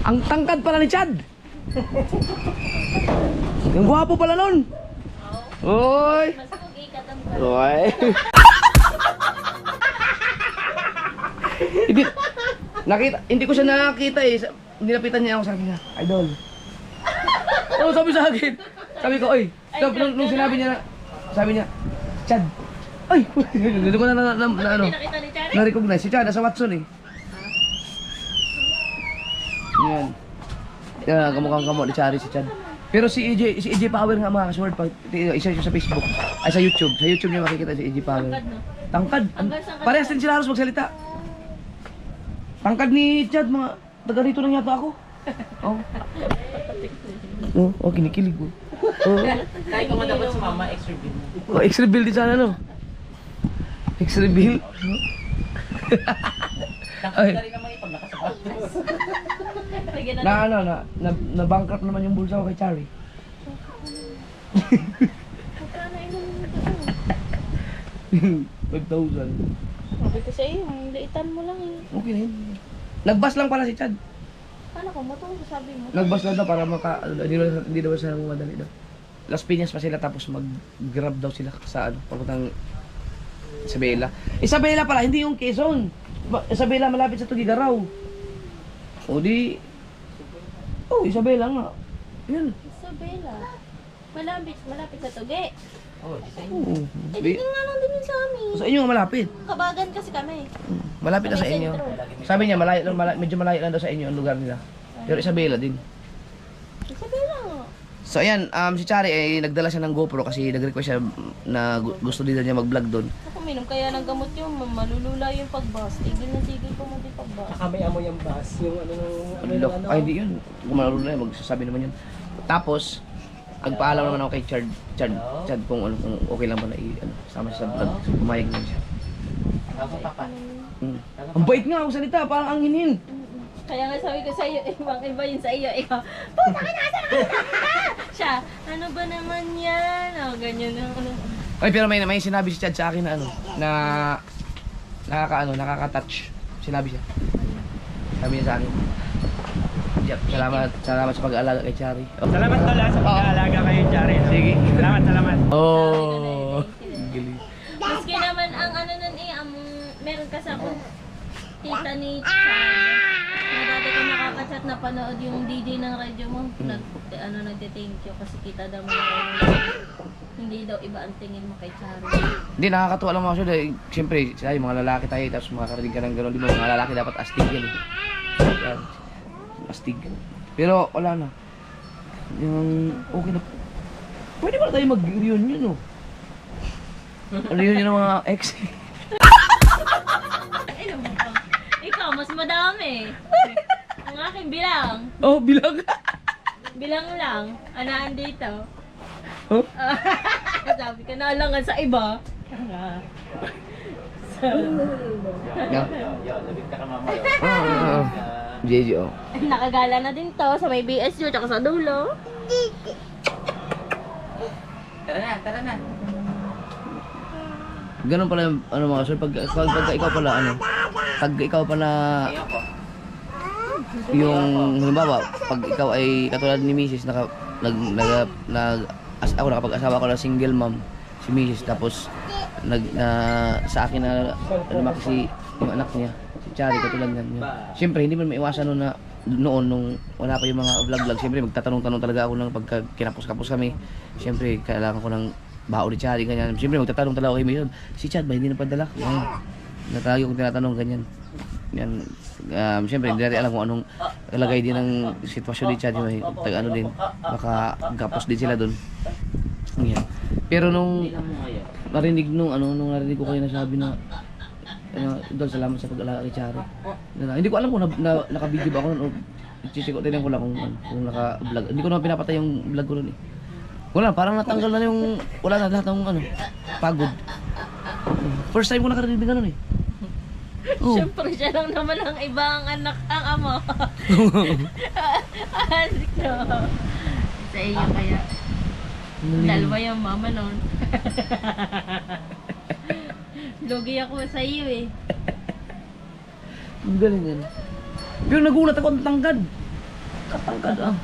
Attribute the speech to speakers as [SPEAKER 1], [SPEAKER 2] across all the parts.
[SPEAKER 1] Ang tangkad pala ni Chad. Yung gwapo pala nun. Oy.
[SPEAKER 2] Mas pugi ka tangkad.
[SPEAKER 1] Oy. Hindi ko siya nakakita eh. Nilapitan niya ako, sabi niya, idol. Oh, sabi sa akin. Sabi ko, oy. Nung sinabi niya, sabi niya, Chad. Ay, hindi ko na ano.
[SPEAKER 2] Nakita ni Chari?
[SPEAKER 1] Na-recognize. Si Chad, nasa Watson eh. Yan. Yan, kamukhang kamo ni Chari si Chad. Pero si EJ Power nga mga kasword, pag isa sa Facebook, ay sa YouTube. Sa YouTube niya makikita si EJ Power.
[SPEAKER 2] Tangkad, no?
[SPEAKER 1] Tangkad. Parehas din sila halos magsalita. Tangkad ni Chad, mga taga rito lang yata ako. Oh. Oh, kinikilig ko. Oh.
[SPEAKER 3] Kahit kung dapat sumama, ex-reveal.
[SPEAKER 1] Oh, ex-reveal din sana, no? Ex-reveal? Ay.
[SPEAKER 3] Nakakita rin naman ipag nakasapatos.
[SPEAKER 1] Na-bankrupt naman yung bulsa ko kay Chari.
[SPEAKER 2] Magkano yun?
[SPEAKER 1] 5,000.
[SPEAKER 2] Sabi ko sa iyo, ang liitan mo lang eh.
[SPEAKER 1] Okay na yun. Nagbas lang pala si Chad.
[SPEAKER 2] Paano ko? Matulog sabi mo.
[SPEAKER 1] Nagbas lang daw para hindi daw sila madali daw. Las Piñas pa sila tapos mag-grab daw sila sa papuntang Isabela. Isabela pala, hindi yung Quezon. Isabela malapit sa Tugigaraw. O di... Oh, Isabela nga. Yan.
[SPEAKER 2] Isabela. Malapit sa Tugi.
[SPEAKER 3] Oo, di sa'yo.
[SPEAKER 1] Oo.
[SPEAKER 2] Eh, dito nga lang din yun sa amin.
[SPEAKER 1] Sa inyo nga malapit.
[SPEAKER 2] Kabagan kasi kami.
[SPEAKER 1] Malapit na sa inyo. Sabi niya, medyo malayo lang daw sa inyo ang lugar nila. Pero Isabela din.
[SPEAKER 2] Isabela nga.
[SPEAKER 1] So ayan, si Chari ay nagdala siya ng GoPro kasi nag-request siya na gusto din niya mag-vlog doon.
[SPEAKER 2] Ako minom kaya ng gamot yung malulula yung pagbas. Tigil na tigil ko mo din pagbas.
[SPEAKER 3] Saka may amoy ang bus, yung ano.
[SPEAKER 1] Ay, hindi yun. Kung malaro na yun, magsasabi naman yun. Tapos, nagpaalam naman ako kay Chad kung okay lang ba na sama siya sa vlog. So, pumayag naman siya.
[SPEAKER 3] Ako papa.
[SPEAKER 1] Ang bait nga ako salita, parang ang hinin.
[SPEAKER 2] Kaya nga sabi ko sa iyo, ibang iba yun sa iyo. Ikaw, puta ka na! Siya, ano ba naman yan? O, ganyan na.
[SPEAKER 1] Ay, pero may sinabi si Chad sa akin na nakaka-touch. Sinabi siya. Sabi niya sa akin. Yep, salamat sa pag-aalaga kay Chari. Oh.
[SPEAKER 3] Salamat Tola sa pag-aalaga kayo, Jari.
[SPEAKER 1] Sige.
[SPEAKER 3] Salamat.
[SPEAKER 1] Oh. Galing.
[SPEAKER 2] Maski naman ang ano nun meron kasi ako tita ni Chad. Na dati ko nakaka-chat na panood yung DJ ng radyo mo. Nagte-thank you kasi kita daw mo hindi daw iba ang tingin mo kay Chari.
[SPEAKER 1] Hindi, nakakatuwa lang mga dahil siyempre, sabi, mga lalaki tayo, tapos makakarinig ka ng gano'n, di ba, mga lalaki dapat astig yan eh. Yan. Astig. Pero wala na. Yung, okay na. Pwede ba tayo mag-reunion, no? Reunion ng mga ex.
[SPEAKER 2] Ay, naman pa. Ikaw, mas madami. Ang aking bilang.
[SPEAKER 1] Oh, bilang.
[SPEAKER 2] Bilang lang. Anaan dito.
[SPEAKER 1] Oh?
[SPEAKER 2] Sabi ka na lang sa iba.
[SPEAKER 1] Yeah.
[SPEAKER 3] Labig ka mama.
[SPEAKER 1] JJ, oh.
[SPEAKER 2] Nakagala na din to sa may BSU tsaka sa dulo.
[SPEAKER 3] Tara na.
[SPEAKER 1] Ganun pala yung, mga sir, pag ikaw pala, pag ikaw pala, yung, halimbawa, pag ikaw ay katulad ni Mrs. Ako nakapag-asawa ko na single mom, si Mrs. Tapos, sa akin na, lumaki yung anak niya, si Chari, katulad niya. Siyempre, hindi mo maiwasan noon nung wala pa yung mga vlog-vlog. Siyempre, magtatanong-tanong talaga ako ng pagka kinapos-kapos kami. Siyempre, kailangan ko ng bao ni Chari, ganyan. Siyempre, magtatanong talaga ako kay Mayon, si Chad ba, hindi na padala? Yan. Natagi kong tinatanong, ganyan. Yan. Siyempre, hindi natin alam kung anong lagay din ng sitwasyon ni Chad. Ano din, baka kapos din sila dun. Yan. Pero nung narinig ko kayo nasabi na Idol, salamat sa pag-alaga kay Chari. Hindi ko alam kung naka-video ba ako nun o tingnan ko lang kung naka-vlog. Hindi ko naman pinapatay yung vlog ko nun eh. Wala, parang natanggal na yung wala na lahat ng pagod. First time ko nakarinig ng ganun eh. Oh.
[SPEAKER 2] Siyempre, siya lang naman ang ibang anak, ang amo. Sa iyo kaya. Dalawa yung mama nun. Lugi ako sa iyo eh.
[SPEAKER 1] Ang galing yan. Pero nagulat ako ang tangkad. Katangkad ah.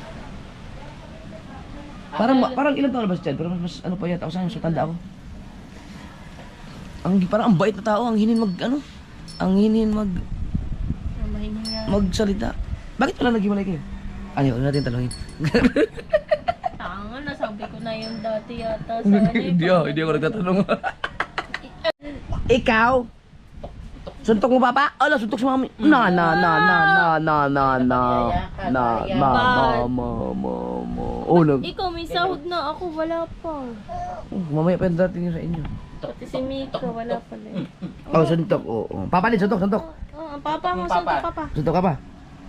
[SPEAKER 1] Parang ilang taon na ba si Chad? Pero mas ano pa yata ako sa tanda ako. Parang ang bait na tao, ang hinin
[SPEAKER 2] Mahinga.
[SPEAKER 1] magsalita. Bakit wala naghiwalay kayo? Ano, ano natin talungin?
[SPEAKER 2] Tanga, nasabi ko na yung dati yata sa ano.
[SPEAKER 1] Hindi ako nagtatanong. Ikaw? Suntok mo papa? Ala, suntok si mami. Na. Oh,
[SPEAKER 2] Ikaw, may sahod na ako, wala pa.
[SPEAKER 1] mamaya pa yung dating yun sa inyo.
[SPEAKER 2] Pati si Mika, wala pala eh.
[SPEAKER 1] Oh, suntok. Oo. Papa din, suntok.
[SPEAKER 2] Oh, ang papa mo, suntok papa.
[SPEAKER 1] Suntok ka pa?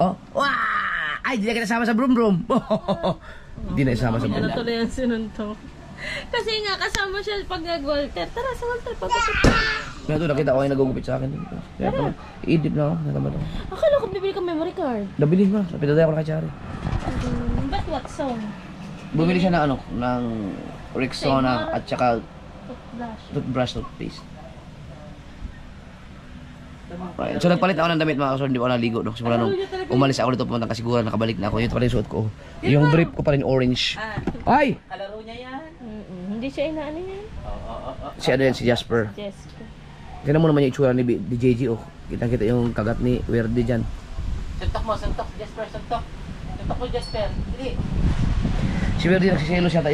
[SPEAKER 1] Oh. Wah! Ay, di na kita sama sa brum-brum. Hindi na isama sa
[SPEAKER 2] Ano
[SPEAKER 1] brum.
[SPEAKER 2] tuloy ang sinuntok? Kasi nga, kasama siya pag nag-Walter. Tara, sa Walter, pagkasok.
[SPEAKER 1] Kaya ito, nakita ko ay nagugupit sa akin. Kaya ito, i-edit na ako. Natamad ako.
[SPEAKER 2] Akala ko bibili ka memory card.
[SPEAKER 1] Nabili mo. Napitaday ako na kay Chari.
[SPEAKER 2] But what song?
[SPEAKER 1] Bumili siya ng ng Rexona at saka
[SPEAKER 2] Toothbrush.
[SPEAKER 1] toothpaste. Right. So nagpalit ako ng damit mga kasor, hindi ko naligo no. Simula nung umalis ako dito pumunta kasiguran, nakabalik na ako. Yun pa rin suot ko. Yung brief ko pa rin orange. Ay!
[SPEAKER 3] Kalaro niya yan.
[SPEAKER 2] Hindi siya inaano yan.
[SPEAKER 1] Si ano yan, si Jasper.
[SPEAKER 2] Jessica.
[SPEAKER 1] Tignan mo naman yung itsura ni JG oh. Kitang-kita yung kagat ni Werde dyan.
[SPEAKER 3] Suntok mo, suntok. Jasper, suntok. Suntok mo, Jasper. Dili.
[SPEAKER 1] Si Werde nagsiselo siya tayo.